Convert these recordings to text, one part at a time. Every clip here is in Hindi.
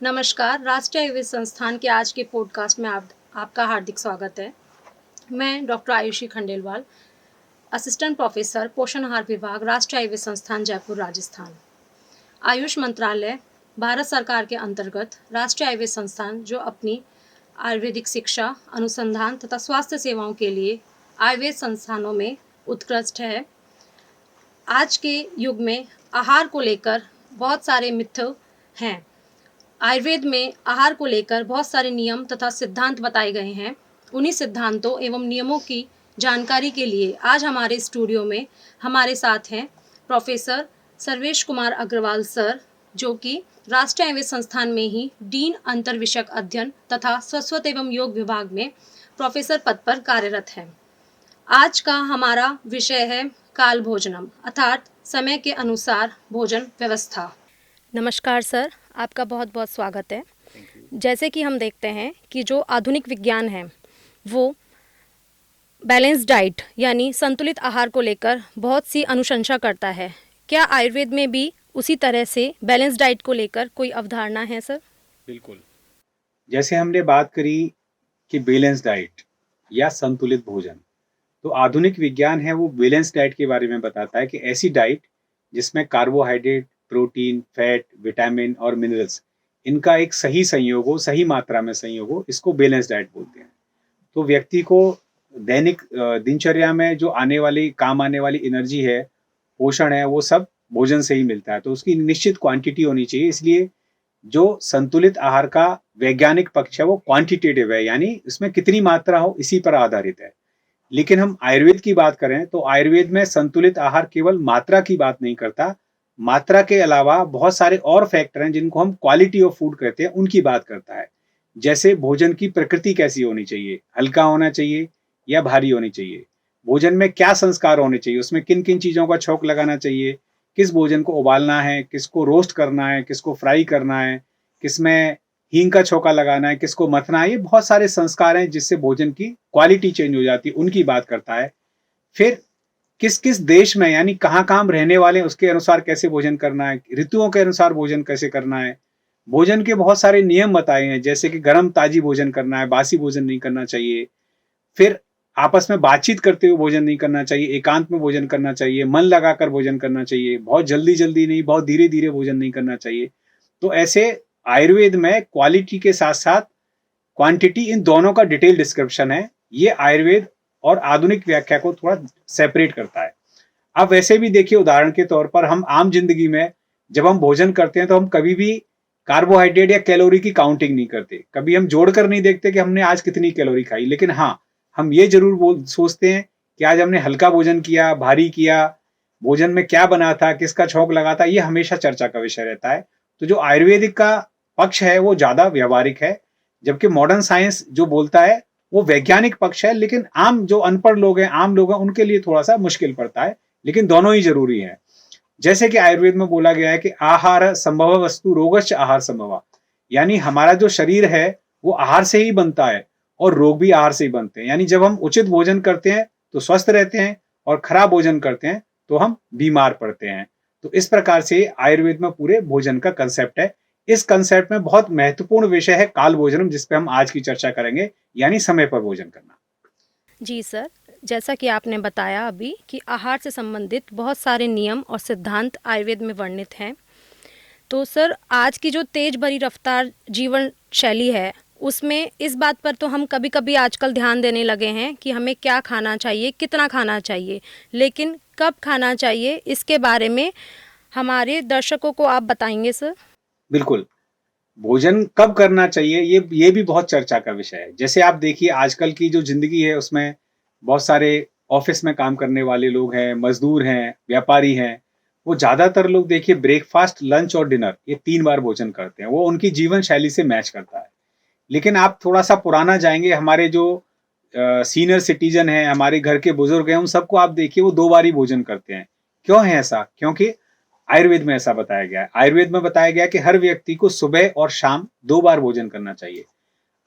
नमस्कार, राष्ट्रीय आयुर्वेद संस्थान के आज के पॉडकास्ट में आपका हार्दिक स्वागत है। मैं doctor Ayushi Khandelwal, assistant professor पोषण आहार विभाग, राष्ट्रीय आयुर्वेद संस्थान जयपुर, राजस्थान। आयुष मंत्रालय भारत सरकार के अंतर्गत राष्ट्रीय आयुर्वेद संस्थान जो अपनी आयुर्वेदिक शिक्षा, अनुसंधान तथा स्वास्थ्य सेवाओं के लिए आयुर्वेद संस्थानों में उत्कृष्ट है। आज के युग में आहार को लेकर बहुत सारे मिथ हैं। आयुर्वेद में आहार को लेकर बहुत सारे नियम तथा सिद्धांत बताए गए हैं। उन्हीं सिद्धांतों एवं नियमों की जानकारी के लिए आज हमारे स्टूडियो में हमारे साथ हैं प्रोफेसर सर्वेश कुमार अग्रवाल सर, जो कि राष्ट्रीय आयुर्वेद संस्थान में ही डीन अंतर विषयक अध्ययन तथा शाश्वत एवं योग विभाग में प्रोफेसर पद पर कार्यरत हैं। आज का हमारा विषय है काल भोजनम, अर्थात समय के अनुसार भोजन व्यवस्था। नमस्कार सर, आपका बहुत बहुत स्वागत है। जैसे कि हम देखते हैं कि जो आधुनिक विज्ञान है वो बैलेंस डाइट यानी संतुलित आहार को लेकर बहुत सी अनुशंसा करता है। क्या आयुर्वेद में भी उसी तरह से बैलेंस डाइट को लेकर कोई अवधारणा है सर? बिल्कुल। जैसे हमने बात करी कि बैलेंस डाइट या संतुलित भोजन, तो आधुनिक विज्ञान है वो बैलेंस डाइट के बारे में बताता है कि ऐसी डाइट जिसमें कार्बोहाइड्रेट, प्रोटीन, फैट, विटामिन और मिनरल्स इनका एक सही संयोग हो, सही मात्रा में संयोग हो, इसको बैलेंस डाइट बोलते हैं। तो व्यक्ति को दैनिक दिनचर्या में जो काम आने वाली एनर्जी है, पोषण है, वो सब भोजन से ही मिलता है। तो उसकी निश्चित क्वांटिटी होनी चाहिए। इसलिए जो संतुलित आहार का वैज्ञानिक पक्ष है वो क्वांटिटेटिव है, यानी इसमें कितनी मात्रा हो इसी पर आधारित है। लेकिन हम आयुर्वेद की बात करें तो आयुर्वेद में संतुलित आहार केवल मात्रा की बात नहीं करता, मात्रा के अलावा बहुत सारे और फैक्टर हैं जिनको हम क्वालिटी ऑफ फूड कहते हैं, उनकी बात करता है। जैसे भोजन की प्रकृति कैसी होनी चाहिए, हल्का होना चाहिए या भारी होनी चाहिए, भोजन में क्या संस्कार होने चाहिए, उसमें किन किन चीजों का छौंक लगाना चाहिए, किस भोजन को उबालना है, किसको रोस्ट करना है, किसको फ्राई करना है, किसमें हींग का छौंका लगाना है, किसको मथना है। ये बहुत सारे संस्कार हैं जिससे भोजन की क्वालिटी चेंज हो जाती है, उनकी बात करता है। फिर किस किस देश में यानी कहाँ कहाँ रहने वाले उसके अनुसार कैसे भोजन करना है, ऋतुओं के अनुसार भोजन कैसे करना है। भोजन के बहुत सारे नियम बताए हैं, जैसे कि गर्म ताजी भोजन करना है, बासी भोजन नहीं करना चाहिए। फिर आपस में बातचीत करते हुए भोजन नहीं करना चाहिए, एकांत में भोजन करना चाहिए, मन लगाकर भोजन करना चाहिए, बहुत जल्दी जल्दी नहीं, बहुत धीरे धीरे भोजन नहीं करना चाहिए। तो ऐसे आयुर्वेद में क्वालिटी के साथ साथ क्वांटिटी, इन दोनों का डिटेल डिस्क्रिप्शन है। ये आयुर्वेद और आधुनिक व्याख्या को थोड़ा सेपरेट करता है। अब वैसे भी देखिए, उदाहरण के तौर पर हम आम जिंदगी में जब हम भोजन करते हैं तो हम कभी भी कार्बोहाइड्रेट या कैलोरी की काउंटिंग नहीं करते, कभी हम जोड़कर नहीं देखते कि हमने आज कितनी कैलोरी खाई। लेकिन हाँ, हम ये जरूर सोचते हैं कि आज हमने हल्का भोजन किया, भारी किया, भोजन में क्या बना था, किसका छौंक लगा था, ये हमेशा चर्चा का विषय रहता है। तो जो आयुर्वेदिक का पक्ष है वो ज्यादा व्यवहारिक है, जबकि मॉडर्न साइंस जो बोलता है वो वैज्ञानिक पक्ष है। लेकिन आम जो अनपढ़ लोग हैं, आम लोग हैं, उनके लिए थोड़ा सा मुश्किल पड़ता है। लेकिन दोनों ही जरूरी है। जैसे कि आयुर्वेद में बोला गया है कि आहार संभव वस्तु रोगश्च आहार संभव, यानी हमारा जो शरीर है वो आहार से ही बनता है और रोग भी आहार से ही बनते हैं। यानी जब हम उचित भोजन करते हैं तो स्वस्थ रहते हैं और खराब भोजन करते हैं तो हम बीमार पड़ते हैं। तो इस प्रकार से आयुर्वेद में पूरे भोजन का कंसेप्ट है। इस कंसेप्ट में बहुत महत्वपूर्ण विषय है काल भोजनम, जिस पे हम आज की चर्चा करेंगे, यानी समय पर भोजन करना। जी सर, जैसा कि आपने बताया अभी कि आहार से संबंधित बहुत सारे नियम और सिद्धांत आयुर्वेद में वर्णित हैं। तो सर, आज की जो तेज भरी रफ्तार जीवन शैली है उसमें इस बात पर तो हम कभी कभी आजकल ध्यान देने लगे हैं कि हमें क्या खाना चाहिए, कितना खाना चाहिए, लेकिन कब खाना चाहिए इसके बारे में हमारे दर्शकों को आप बताएंगे सर? बिल्कुल। भोजन कब करना चाहिए ये भी बहुत चर्चा का विषय है। जैसे आप देखिए, आजकल की जो जिंदगी है उसमें बहुत सारे ऑफिस में काम करने वाले लोग हैं, मजदूर हैं, व्यापारी हैं। वो ज्यादातर लोग देखिए ब्रेकफास्ट, लंच और डिनर ये 3 बार भोजन करते हैं। वो उनकी जीवन शैली से मैच करता है। लेकिन आप थोड़ा सा पुराना जाएंगे, हमारे जो सीनियर सिटीजन हैं, हमारे घर के बुजुर्ग हैं, उन सबको आप देखिए वो 2 बार ही भोजन करते हैं। क्यों है ऐसा? क्योंकि आयुर्वेद में ऐसा बताया गया है। आयुर्वेद में बताया गया है कि हर व्यक्ति को सुबह और शाम 2 बार भोजन करना चाहिए।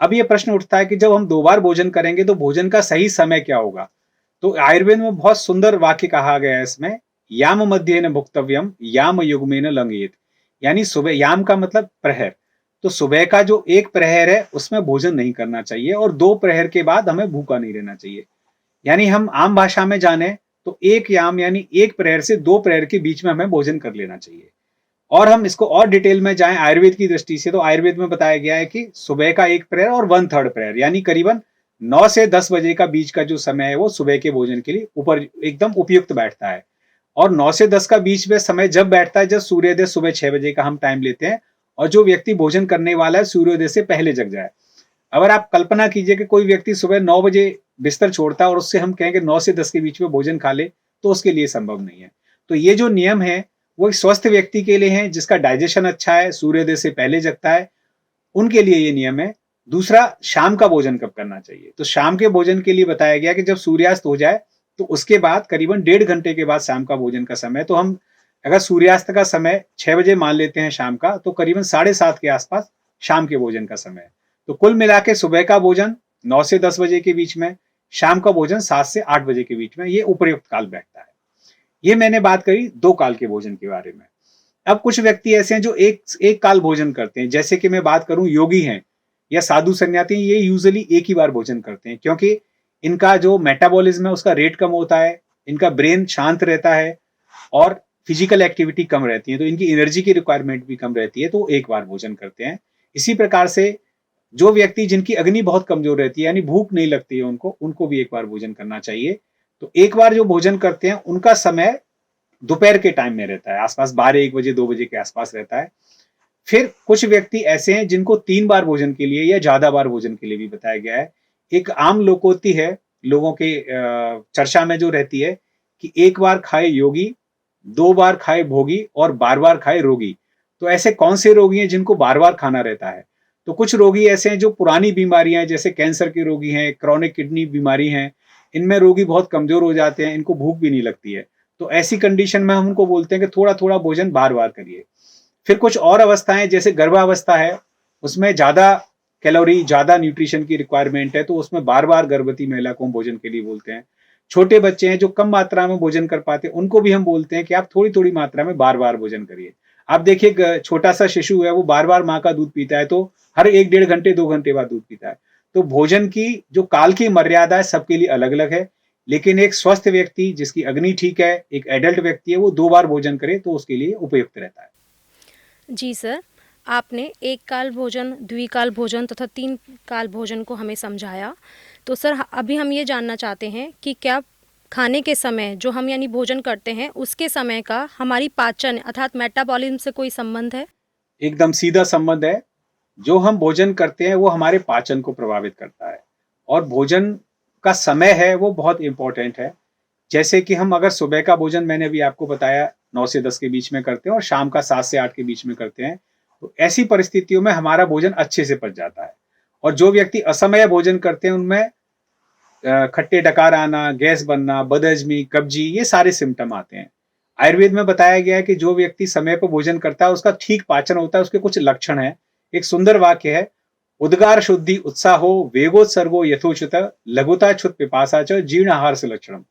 अब ये प्रश्न उठता है कि जब हम 2 बार भोजन करेंगे तो भोजन का सही समय क्या होगा? तो आयुर्वेद में बहुत सुंदर वाक्य कहा गया है इसमें, याम मध्येन भुक्तव्यम याम युग्मेन लंघयेत। यानी सुबह, याम का मतलब प्रहर, तो सुबह का जो एक प्रहर है उसमें भोजन नहीं करना चाहिए और 2 प्रहर के बाद हमें भूखा नहीं रहना चाहिए। यानी हम आम भाषा में जाने तो एक याम यानी 1 प्रहर से 2 प्रहर के बीच में हमें भोजन कर लेना चाहिए। और हम इसको और डिटेल में जाएं आयुर्वेद की दृष्टि से, तो आयुर्वेद में बताया गया है कि सुबह का 1 प्रहर और 1/3 प्रहर यानी करीबन 9 से 10 बजे का बीच का जो समय है वो सुबह के भोजन के लिए ऊपर एकदम उपयुक्त बैठता है। और 9 से 10 का बीच में समय जब बैठता है जब सूर्योदय सुबह 6 बजे का हम टाइम लेते हैं और जो व्यक्ति भोजन करने वाला है सूर्योदय से पहले जग जाए। अगर आप कल्पना कीजिए कि कोई व्यक्ति सुबह 9 बजे बिस्तर छोड़ता है और उससे हम कहें कि 9 से 10 के बीच में भोजन खा ले, तो उसके लिए संभव नहीं है। तो ये जो नियम है वो एक स्वस्थ व्यक्ति के लिए है जिसका डाइजेशन अच्छा है, सूर्योदय से पहले जगता है, उनके लिए ये नियम है। दूसरा, शाम का भोजन कब करना चाहिए? तो शाम के भोजन के लिए बताया गया कि जब सूर्यास्त हो जाए तो उसके बाद करीबन 1.5 घंटे के बाद शाम का भोजन का समय। तो हम अगर सूर्यास्त का समय 6 बजे मान लेते हैं शाम का, तो करीबन 7:30 के आसपास शाम के भोजन का समय है। तो कुल मिला के सुबह का भोजन 9 से 10 बजे के बीच में, शाम का भोजन 7 से 8 बजे के बीच में, ये उपयुक्त काल बैठता है। ये मैंने बात करी 2 काल के भोजन के बारे में। अब कुछ व्यक्ति ऐसे हैं जो एक काल भोजन करते हैं, जैसे कि मैं बात करूं योगी हैं या साधु सन्यासी हैं, ये यूजुअली एक ही बार भोजन करते हैं क्योंकि इनका जो मेटाबॉलिज्म है उसका रेट कम होता है, इनका ब्रेन शांत रहता है और फिजिकल एक्टिविटी कम रहती है, तो इनकी एनर्जी की रिक्वायरमेंट भी कम रहती है, तो एक बार भोजन करते हैं। इसी प्रकार से जो व्यक्ति जिनकी अग्नि बहुत कमजोर रहती है यानी भूख नहीं लगती है उनको भी एक बार भोजन करना चाहिए। तो एक बार जो भोजन करते हैं उनका समय दोपहर के टाइम में रहता है, आसपास 12-1 बजे 2 बजे के आसपास रहता है। फिर कुछ व्यक्ति ऐसे हैं जिनको 3 बार भोजन के लिए या ज्यादा बार भोजन के लिए भी बताया गया है। एक आम लोकोक्ति है लोगों के चर्चा में जो रहती है कि 1 बार खाए योगी, 2 बार खाए भोगी और बार-बार खाए रोगी। तो ऐसे कौन से रोगी हैं जिनको बार-बार खाना रहता है? तो कुछ रोगी ऐसे हैं जो पुरानी बीमारियां हैं, जैसे कैंसर के रोगी हैं, क्रॉनिक किडनी बीमारी हैं, इनमें रोगी बहुत कमजोर हो जाते हैं, इनको भूख भी नहीं लगती है। तो ऐसी कंडीशन में हम उनको बोलते हैं कि थोड़ा-थोड़ा भोजन बार-बार करिए। फिर कुछ और अवस्थाएं जैसे गर्भावस्था है, उसमें ज्यादा कैलोरी, ज्यादा न्यूट्रिशन की रिक्वायरमेंट है, तो उसमें बार-बार गर्भवती महिला को हम भोजन के लिए बोलते हैं। छोटे बच्चे हैं जो कम मात्रा में भोजन कर पाते हैं, उनको भी हम बोलते हैं कि आप थोड़ी-थोड़ी मात्रा में बार-बार भोजन करिए। आप देखिए छोटा सा शिशु है वो बार-बार माँ का दूध पीता है, तो हर 1 डेढ़ घंटे 2 घंटे बाद दूध पीता है। तो भोजन की जो काल की मर्यादा है सबके लिए अलग-अलग है, लेकिन एक स्वस्थ व्यक्ति जिसकी अग्नि ठीक है, एक एडल्ट व्यक्ति है, वो 2 बार भोजन करे तो उसके लिए उपयुक्त रहता है। जी सर, आपने एक काल भोजन, द्विकाल भोजन तथा 3 काल भोजन को हमें समझाया। तो सर अभी हम ये जानना चाहते हैं कि क्या खाने के समय जो हम यानी भोजन करते हैं उसके समय का हमारी पाचन अर्थात मेटाबॉलिज्म से कोई संबंध है? एकदम सीधा संबंध है। जो हम भोजन करते हैं वो हमारे पाचन को प्रभावित करता है और भोजन का समय है वो बहुत इंपॉर्टेंट है। जैसे कि हम अगर सुबह का भोजन मैंने अभी आपको बताया 9 से 10 के बीच में करते हैं और शाम का 7 से 8 के बीच में करते हैं, तो ऐसी परिस्थितियों में हमारा भोजन अच्छे से पच जाता है। और जो व्यक्ति असमय भोजन करते हैं उनमें खट्टे डकार आना, गैस बनना, बदहजमी, कब्जी, ये सारे सिम्टम आते हैं। आयुर्वेद में बताया गया है कि जो व्यक्ति समय पर भोजन करता है उसका ठीक पाचन होता है, उसके कुछ लक्षण हैं। एक सुंदर वाक्य है, उद्गार शुद्धि उत्साहो वेगोत्सर्गो यथोचित लघुता क्षुत पिपासा च जीर्ण आहार से लक्षणम।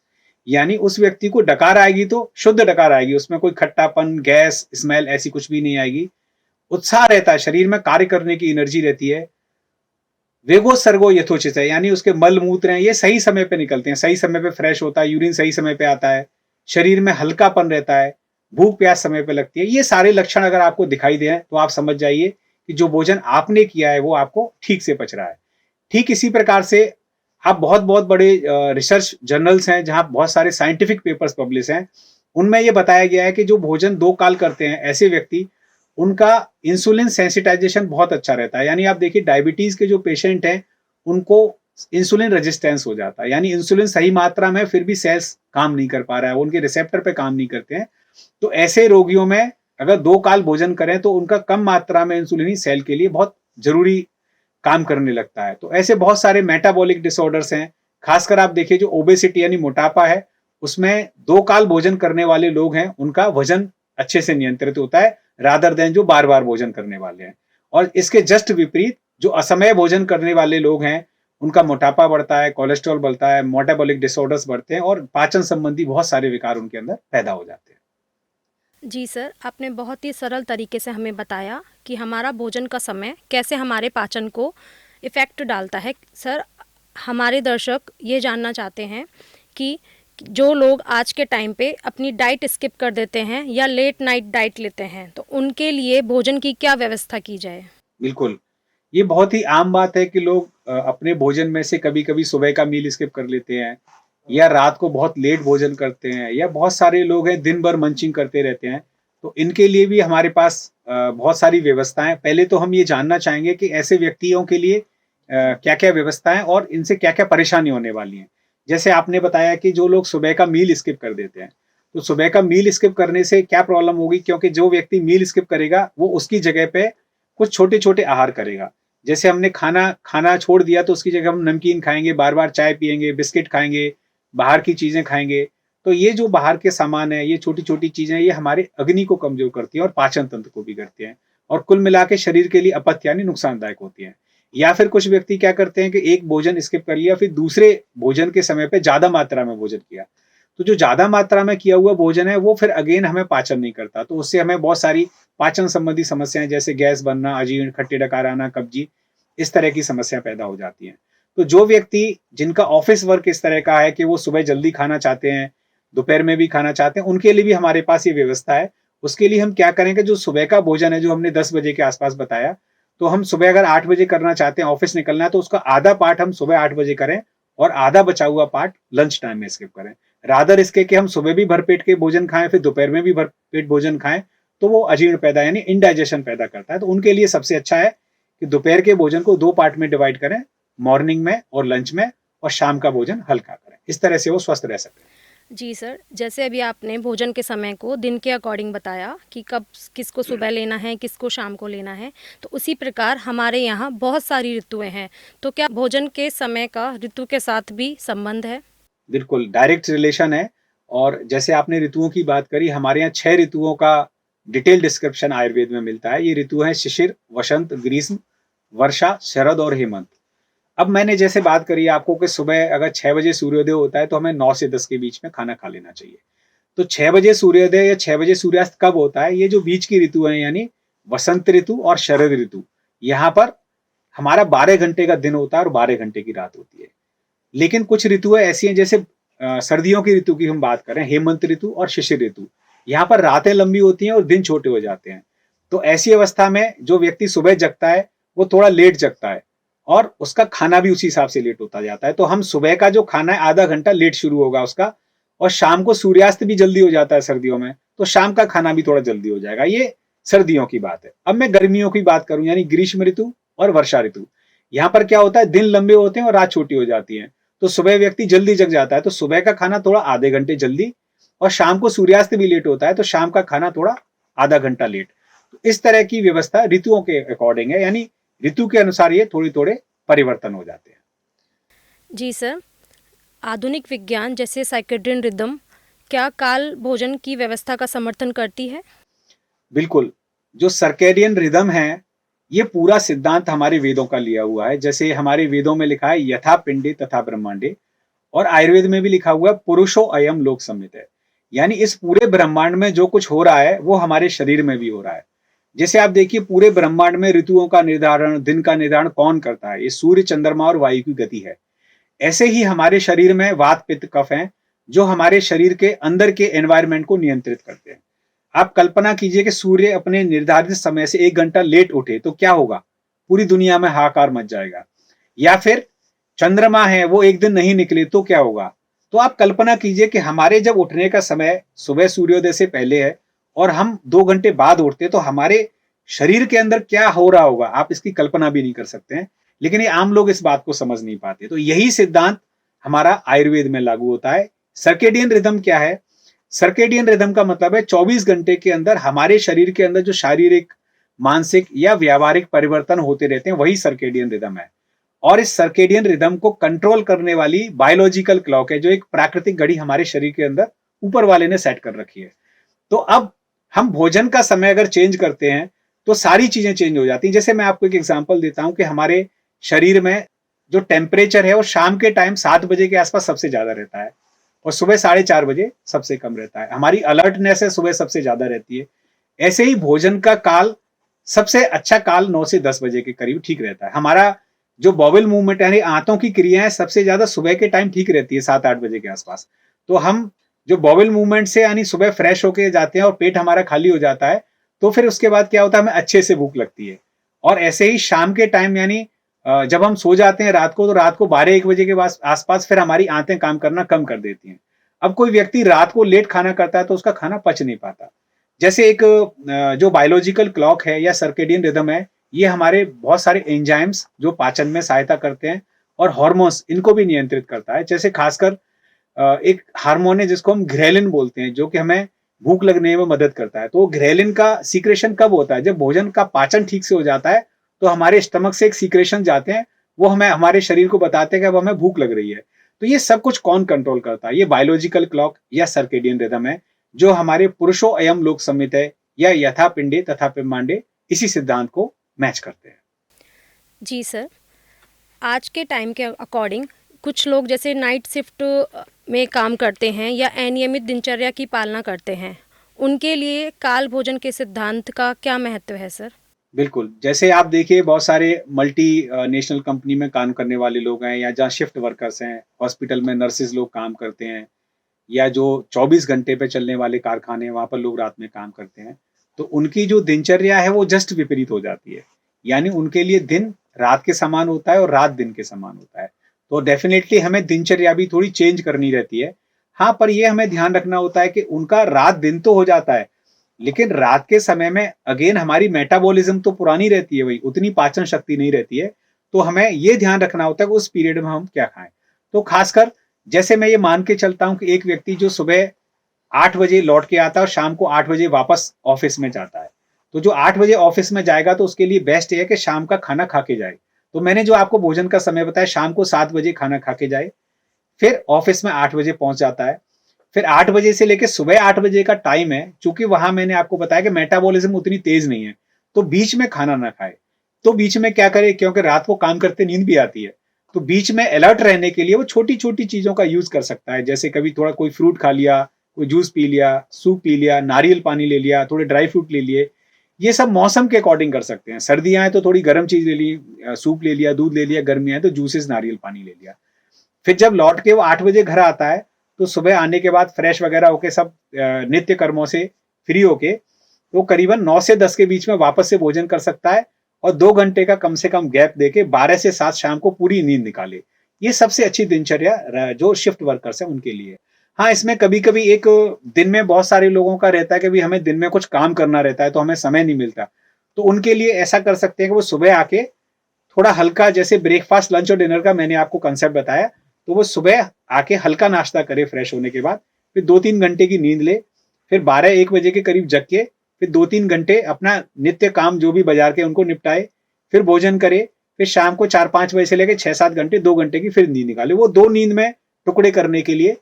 यानी उस व्यक्ति को डकार आएगी तो शुद्ध डकार आएगी, उसमें कोई खट्टापन, गैस, स्मेल ऐसी कुछ भी नहीं आएगी। उत्साह रहता है, शरीर में कार्य करने की एनर्जी रहती है। वेगोत्सर्गो यथोचित है, यानी उसके मल मूत्र हैं ये सही समय पे निकलते हैं, सही समय पे फ्रेश होता है, यूरिन सही समय पे आता है, शरीर में हल्कापन रहता है, भूख प्यास समय पे लगती है। ये सारे लक्षण अगर आपको दिखाई दे तो आप समझ जाइए कि जो भोजन आपने किया है वो आपको ठीक से पच रहा है। ठीक इसी प्रकार से आप बहुत बहुत बड़े रिसर्च जर्नल्स हैं जहां बहुत सारे साइंटिफिक पेपर्स पब्लिश हैं, उनमें ये बताया गया है कि जो भोजन 2 काल करते हैं ऐसे व्यक्ति, उनका इंसुलिन सेंसिटाइजेशन बहुत अच्छा रहता है। यानी आप देखिए डायबिटीज के जो पेशेंट हैं उनको इंसुलिन रेजिस्टेंस हो जाता है, यानी इंसुलिन सही मात्रा में फिर भी सेल्स काम नहीं कर पा रहा है, उनके रिसेप्टर पे काम नहीं करते हैं। तो ऐसे रोगियों में अगर 2 काल भोजन करें तो उनका कम मात्रा में इंसुलिन ही सेल के लिए बहुत जरूरी काम करने लगता है। तो ऐसे बहुत सारे मेटाबॉलिक डिसऑर्डर्स हैं, खासकर आप देखिए जो ओबेसिटी यानी मोटापा है, उसमें 2 काल भोजन करने वाले लोग हैं उनका वजन अच्छे से नियंत्रित होता है रादर देन जो बार बार भोजन करने वाले हैं। और इसके जस्ट विपरीत जो असमय भोजन करने वाले लोग हैं उनका मोटापा बढ़ता है, कोलेस्ट्रॉल बढ़ता है, मेटाबॉलिक डिसऑर्डर्स बढ़ते हैं और पाचन संबंधी बहुत सारे विकार उनके अंदर पैदा हो जाते हैं। जी सर, आपने बहुत ही सरल तरीके से हमें बताया कि हमारा भोजन का समय कैसे हमारे पाचन को इफ़ेक्ट डालता है। सर, हमारे दर्शक ये जानना चाहते हैं कि जो लोग आज के टाइम पे अपनी डाइट स्किप कर देते हैं या लेट नाइट डाइट लेते हैं, तो उनके लिए भोजन की क्या व्यवस्था की जाए? बिल्कुल, ये बहुत ही आम बात है कि लोग अपने भोजन में से कभी-कभी सुबह का मील स्किप कर लेते हैं या रात को बहुत लेट भोजन करते हैं, या बहुत सारे लोग हैं दिन भर मंचिंग करते रहते हैं। तो इनके लिए भी हमारे पास बहुत सारी व्यवस्थाएं। पहले तो हम ये जानना चाहेंगे कि ऐसे व्यक्तियों के लिए क्या-क्या व्यवस्थाएं और इनसे क्या-क्या परेशानी होने वाली है। जैसे आपने बताया कि जो लोग सुबह का मील स्किप कर देते हैं, तो सुबह का मील स्किप करने से क्या प्रॉब्लम होगी, क्योंकि जो व्यक्ति मील स्किप करेगा वो उसकी जगह पे कुछ छोटे-छोटे आहार करेगा। जैसे हमने खाना खाना छोड़ दिया तो उसकी जगह हम नमकीन खाएँगे, बार-बार चाय पिएँगे, बिस्किट खाएँगे, बाहर की चीज़ें खाएँगे। तो ये जो बाहर के सामान है, ये छोटी-छोटी चीज़ें, ये हमारे अग्नि को कमज़ोर करती हैं और पाचन तंत्र को बिगड़ती हैं, और कुल मिला के शरीर के लिए अपत्य यानी नुकसानदायक होती हैं। या फिर कुछ व्यक्ति क्या करते हैं कि एक भोजन स्किप कर लिया, फिर दूसरे भोजन के समय पे ज़्यादा मात्रा में भोजन किया। तो जो ज़्यादा मात्रा में किया हुआ भोजन है, वो फिर अगेन हमें पाचन नहीं करता। तो उससे हमें बहुत सारी पाचन संबंधी समस्याएं, जैसे गैस बनना, अजीर्ण, खट्टे डकार आना, कब्जी, इस तरह की समस्या पैदा हो जाती हैं। तो जो व्यक्ति जिनका ऑफिस वर्क इस तरह का है कि वो सुबह जल्दी खाना चाहते हैं, दोपहर में भी खाना चाहते हैं, उनके लिए भी हमारे पास ये व्यवस्था है। उसके लिए हम क्या करेंगे, जो सुबह का भोजन है जो हमने 10 बजे के आसपास बताया, तो हम सुबह अगर 8 बजे करना चाहते हैं, ऑफिस निकलना है, तो उसका आधा पार्ट हम सुबह 8 बजे करें और आधा बचा हुआ पार्ट लंच टाइम में स्किप करें। रादर इसके कि हम सुबह भी भरपेट के भोजन खाएं, फिर दोपहर में भी भरपेट भोजन खाएं, तो वो अजीर्ण पैदा यानी इनडाइजेशन पैदा करता है। तो उनके लिए सबसे अच्छा है कि दोपहर के भोजन को 2 पार्ट में डिवाइड करें, मॉर्निंग में और लंच में, और शाम का भोजन हल्का करें। इस तरह से वो स्वस्थ रह सकते हैं। जी सर, जैसे अभी आपने भोजन के समय को दिन के अकॉर्डिंग बताया कि कब किसको सुबह लेना है, किसको शाम को लेना है, तो उसी प्रकार हमारे यहाँ बहुत सारी ऋतुएं हैं। तो क्या भोजन के समय का ऋतु के साथ भी संबंध है? बिल्कुल डायरेक्ट रिलेशन है। और जैसे आपने ऋतुओं की बात करी, हमारे यहाँ 6 ऋतुओं का डिटेल डिस्क्रिप्शन आयुर्वेद में मिलता है। ये ऋतु है शिशिर, वसंत, ग्रीष्म, वर्षा, शरद और हेमंत। अब मैंने जैसे बात करी आपको कि सुबह अगर 6 बजे सूर्योदय होता है तो हमें 9 से 10 के बीच में खाना खा लेना चाहिए। तो 6 बजे सूर्योदय या 6 बजे सूर्यास्त कब होता है? ये जो बीच की ऋतु है, यानी वसंत ऋतु और शरद ऋतु, यहाँ पर हमारा 12 घंटे का दिन होता है और 12 घंटे की रात होती है। लेकिन कुछ ऋतुएं ऐसी हैं, जैसे सर्दियों की ऋतु की हम बात करें, हेमंत ऋतु और शिशिर ऋतु, यहाँ पर रातें लंबी होती हैं और दिन छोटे हो जाते हैं। तो ऐसी अवस्था में जो व्यक्ति सुबह जगता है वो थोड़ा लेट जगता है, और उसका खाना भी उसी हिसाब से लेट होता जाता है। तो हम सुबह का जो खाना है आधा घंटा लेट शुरू होगा उसका, और शाम को सूर्यास्त भी जल्दी हो जाता है सर्दियों में, तो शाम का खाना भी थोड़ा जल्दी हो जाएगा। ये सर्दियों की बात है। अब मैं गर्मियों की बात करूं, यानी ग्रीष्म ऋतु और वर्षा ऋतु, यहाँ पर क्या होता है, दिन लंबे होते हैं और रात छोटी हो जाती है। तो सुबह व्यक्ति जल्दी जग जाता है, तो सुबह का खाना थोड़ा आधे घंटे जल्दी, और शाम को सूर्यास्त भी लेट होता है तो शाम का खाना थोड़ा आधा घंटा लेट। तो इस तरह की व्यवस्था ऋतुओं के अकॉर्डिंग है, यानी ऋतु के अनुसार ये थोड़े थोड़े परिवर्तन हो जाते हैं। जी सर, आधुनिक विज्ञान जैसे सर्केडियन रिदम क्या काल भोजन की व्यवस्था का समर्थन करती है? बिल्कुल, जो सर्केडियन रिदम है, ये पूरा सिद्धांत हमारे वेदों का लिया हुआ है। जैसे हमारे वेदों में लिखा है यथा पिंडे तथा ब्रह्मांडे, और आयुर्वेद में भी लिखा हुआ है पुरुषो अयम लोक संहित है। यानी इस पूरे ब्रह्मांड में जो कुछ हो रहा है वो हमारे शरीर में भी हो रहा है। जैसे आप देखिए, पूरे ब्रह्मांड में ऋतुओं का निर्धारण, दिन का निर्धारण कौन करता है? ये सूर्य, चंद्रमा और वायु की गति है। ऐसे ही हमारे शरीर में वात, पित्त, कफ हैं, जो हमारे शरीर के अंदर के एनवायरनमेंट को नियंत्रित करते हैं। आप कल्पना कीजिए कि सूर्य अपने निर्धारित समय से 1 घंटा लेट उठे तो क्या होगा? पूरी दुनिया में हाहाकार मच जाएगा। या फिर चंद्रमा है, वो एक दिन नहीं निकले तो क्या होगा? तो आप कल्पना कीजिए कि हमारे जब उठने का समय सुबह सूर्योदय से पहले है और हम 2 घंटे बाद उठते, तो हमारे शरीर के अंदर क्या हो रहा होगा, आप इसकी कल्पना भी नहीं कर सकते हैं। लेकिन ये आम लोग इस बात को समझ नहीं पाते। तो यही सिद्धांत हमारा आयुर्वेद में लागू होता है। सर्केडियन रिदम क्या है? सर्केडियन रिदम का मतलब है 24 घंटे के अंदर हमारे शरीर के अंदर जो शारीरिक, मानसिक या व्यावहारिक परिवर्तन होते रहते हैं, वही सर्केडियन रिदम है। और इस सर्केडियन रिदम को कंट्रोल करने वाली बायोलॉजिकल क्लॉक है, जो एक प्राकृतिक घड़ी हमारे शरीर के अंदर ऊपर वाले ने सेट कर रखी है। तो अब हम भोजन का समय अगर चेंज करते हैं तो सारी चीजें चेंज हो जाती हैं। जैसे मैं आपको एक एग्जांपल देता हूं कि हमारे शरीर में जो टेम्परेचर है वो शाम के टाइम 7 बजे के आसपास सबसे ज्यादा रहता है और सुबह 4:30 बजे सबसे कम रहता है। हमारी अलर्टनेस है सुबह सबसे ज्यादा रहती है। ऐसे ही भोजन का काल सबसे अच्छा काल 9 से 10 बजे के करीब ठीक रहता है। हमारा जो बॉवेल मूवमेंट यानी आंतों की क्रियाएं सबसे ज्यादा सुबह के टाइम ठीक रहती है, 7-8 बजे के आसपास। तो हम जो बॉवेल मूवमेंट से यानी सुबह फ्रेश होके जाते हैं और पेट हमारा खाली हो जाता है, तो फिर उसके बाद क्या होता है, हमें अच्छे से भूख लगती है। और ऐसे ही शाम के टाइम यानी जब हम सो जाते हैं रात को, तो रात को 12-1 बजे के आसपास फिर हमारी आंतें काम करना कम कर देती हैं। अब कोई व्यक्ति रात को लेट खाना करता है तो उसका खाना पच नहीं पाता। जैसे एक जो बायोलॉजिकल क्लॉक है या सर्केडियन रिदम है, ये हमारे बहुत सारे एंजाइम्स जो पाचन में सहायता करते हैं और हार्मोन्स इनको भी नियंत्रित करता है। जैसे खासकर एक हार्मोन है जिसको हम घ्रेलिन बोलते हैं, जो कि हमें भूख लगने में मदद करता है। तो घ्रेलिन का सीक्रेशन कब होता है? जब भोजन का पाचन ठीक से हो जाता है, तो हमारे स्टमक से एक सीक्रेशन जाते हैं, वो हमें हमारे शरीर को बताते हैं कि अब हमें भूख लग रही है। तो ये सब कुछ कौन कंट्रोल करता है? ये बायोलॉजिकल क्लॉक या सर्केडियन रिदम है, जो हमारे पुरुषो अयम लोक संहिता या यथा पिंडे तथा पिंडे इसी सिद्धांत को मैच करते हैं। जी सर, आज के टाइम के अकॉर्डिंग कुछ लोग जैसे नाइट शिफ्ट में काम करते हैं या अनियमित दिनचर्या की पालना करते हैं, उनके लिए काल भोजन के सिद्धांत का क्या महत्व है सर? बिल्कुल, जैसे आप देखिए बहुत सारे मल्टी नेशनल कंपनी में काम करने वाले लोग हैं, या जहाँ शिफ्ट वर्कर्स हैं, हॉस्पिटल में नर्सेज लोग काम करते हैं, या जो 24 घंटे पे चलने वाले कारखाने हैं, वहाँ पर लोग रात में काम करते हैं। तो उनकी जो दिनचर्या है वो जस्ट विपरीत हो जाती है। यानी उनके लिए दिन रात के समान होता है और रात दिन के समान होता है। तो डेफ़िनेटली हमें दिनचर्या भी थोड़ी चेंज करनी रहती है। हाँ, पर ये हमें ध्यान रखना होता है कि उनका रात दिन तो हो जाता है, लेकिन रात के समय में अगेन हमारी मेटाबॉलिज्म तो पुरानी रहती है, वही उतनी पाचन शक्ति नहीं रहती है। तो हमें ये ध्यान रखना होता है कि उस पीरियड में हम क्या खाएं। तो खासकर जैसे मैं ये मान के चलता हूं कि एक व्यक्ति जो सुबह 8 बजे लौट के आता है और शाम को 8 बजे वापस ऑफिस में जाता है, तो जो 8 बजे ऑफिस में जाएगा तो उसके लिए बेस्ट ये है कि शाम का खाना खा के जाए। तो मैंने जो आपको भोजन का समय बताया, शाम को 7 बजे खाना खा के जाए, फिर ऑफिस में 8 बजे पहुंच जाता है। फिर 8 बजे से लेकर सुबह 8 बजे का टाइम है, चूंकि वहां मैंने आपको बताया कि मेटाबॉलिज्म उतनी तेज नहीं है, तो बीच में खाना ना खाए। तो बीच में क्या करे, क्योंकि रात को काम करते नींद भी आती है, तो बीच में अलर्ट रहने के लिए वो छोटी छोटी चीजों का यूज कर सकता है। जैसे कभी थोड़ा कोई फ्रूट खा लिया, कोई जूस पी लिया, सूप पी लिया, नारियल पानी ले लिया, थोड़े ड्राई फ्रूट ले लिए। ये सब मौसम के अकॉर्डिंग कर सकते हैं। सर्दियां हैं तो थोड़ी गर्म चीज ले ली, सूप ले लिया, दूध ले लिया। गर्मियां हैं तो जूसेस, नारियल पानी ले लिया। फिर जब लौट के वो 8 बजे घर आता है, तो सुबह आने के बाद फ्रेश वगैरह होके सब नित्य कर्मों से फ्री होके वो करीबन 9 से 10 के बीच में वापस से भोजन कर सकता है, और 2 घंटे का कम से कम गैप देके 12 से 7 शाम को पूरी नींद निकाले। ये सबसे अच्छी दिनचर्या जो शिफ्ट वर्कर्स हैं उनके लिए। हाँ, इसमें कभी-कभी एक दिन में बहुत सारे लोगों का रहता है कि भाई हमें दिन में कुछ काम करना रहता है तो हमें समय नहीं मिलता। तो उनके लिए ऐसा कर सकते हैं कि वो सुबह आके थोड़ा हल्का, जैसे ब्रेकफास्ट, लंच और डिनर का मैंने आपको कंसेप्ट बताया, तो वो सुबह आके हल्का नाश्ता करे फ्रेश होने के बाद, फिर 2-3 घंटे की नींद ले, फिर 12-1 बजे के करीब जग के फिर 2-3 घंटे अपना नित्य काम जो भी बाजार के उनको निपटाए, फिर भोजन करे, फिर शाम को 4-5 बजे से लेकर 6-7 घंटे, 2 घंटे की फिर नींद निकाले। वो 2 नींद में टुकड़े करने के लिए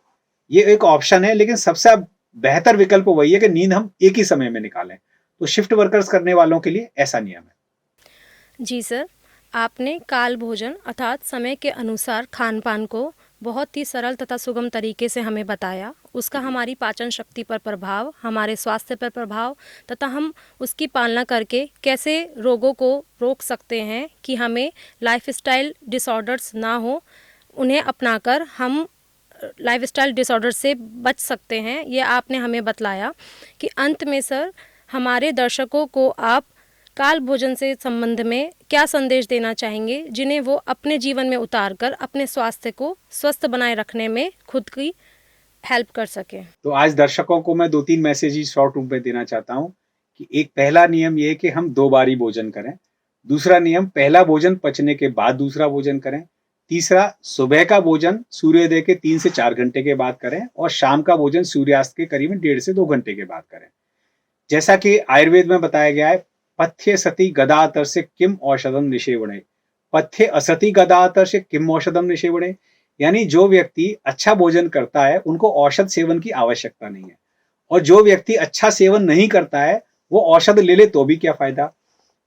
ये एक ऑप्शन है, लेकिन सबसे बेहतर विकल्प वही है कि नींद हम एक ही समय में निकालें। तो शिफ्ट वर्कर्स करने वालों के लिए ऐसा नियम है। जी सर, आपने काल भोजन अर्थात समय के अनुसार खान पान को बहुत ही सरल तथा सुगम तरीके से हमें बताया। उसका हमारी पाचन शक्ति पर प्रभाव, हमारे स्वास्थ्य पर प्रभाव तथा हम उसकी पालना करके कैसे रोगों को रोक सकते हैं कि हमें लाइफस्टाइल डिसऑर्डर्स ना हो, उन्हें अपनाकर हम लाइफस्टाइल डिसऑर्डर से बच सकते हैं, ये आपने हमें बतलाया। कि अंत में सर, हमारे दर्शकों को आप काल भोजन से संबंध में क्या संदेश देना चाहेंगे, जिन्हें वो अपने जीवन में उतार कर अपने स्वास्थ्य को स्वस्थ बनाए रखने में खुद की हेल्प कर सके? तो आज दर्शकों को मैं 2-3 मैसेज ही शॉर्ट रूप में देना चाहता हूँ कि एक पहला नियम ये है कि हम 2 बार ही भोजन करें। दूसरा नियम, पहला भोजन पचने के बाद दूसरा भोजन करें। तीसरा, सुबह का भोजन सूर्योदय के 3 से 4 घंटे के बाद करें, और शाम का भोजन सूर्यास्त के करीबन 1.5 से 2 घंटे के बाद करें। जैसा कि आयुर्वेद में बताया गया है, पथ्य सति गदातर से किम औषधम निषेवणे। पथ्य असति गदातर से किम औषधम निषेवणे, यानी जो व्यक्ति अच्छा भोजन करता है उनको औषध सेवन की आवश्यकता नहीं है, और जो व्यक्ति अच्छा सेवन नहीं करता है वो औषध ले ले तो भी क्या फायदा।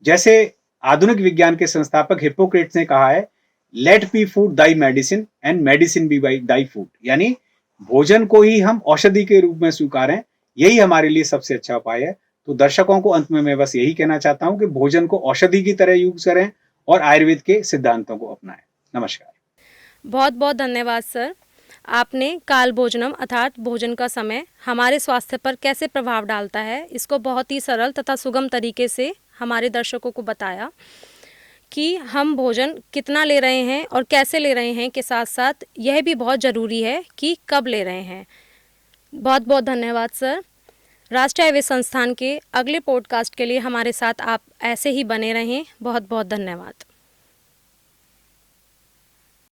जैसे आधुनिक विज्ञान के संस्थापक हिप्पोक्रेट्स ने कहा है, let be food thy medicine and medicine be by thy food, यानी भोजन को ही हम औषधि के रूप में स्वीकारें, यही हमारे लिए सबसे अच्छा उपाय है। तो दर्शकों को अंत में मैं बस यही कहना चाहता हूँ कि भोजन को औषधि की तरह यूज करें और आयुर्वेद के सिद्धांतों को अपनाएं। नमस्कार। बहुत बहुत धन्यवाद सर। आपने काल भोजनम अर्थात भोजन का समय हमारे स्वास्थ्य पर कैसे प्रभाव डालता है, इसको बहुत ही सरल तथा सुगम तरीके से हमारे दर्शकों को बताया कि हम भोजन कितना ले रहे हैं और कैसे ले रहे हैं, के साथ साथ यह भी बहुत ज़रूरी है कि कब ले रहे हैं। बहुत बहुत धन्यवाद सर। राष्ट्रीय आयुर्वेद संस्थान के अगले पॉडकास्ट के लिए हमारे साथ आप ऐसे ही बने रहें। बहुत बहुत धन्यवाद।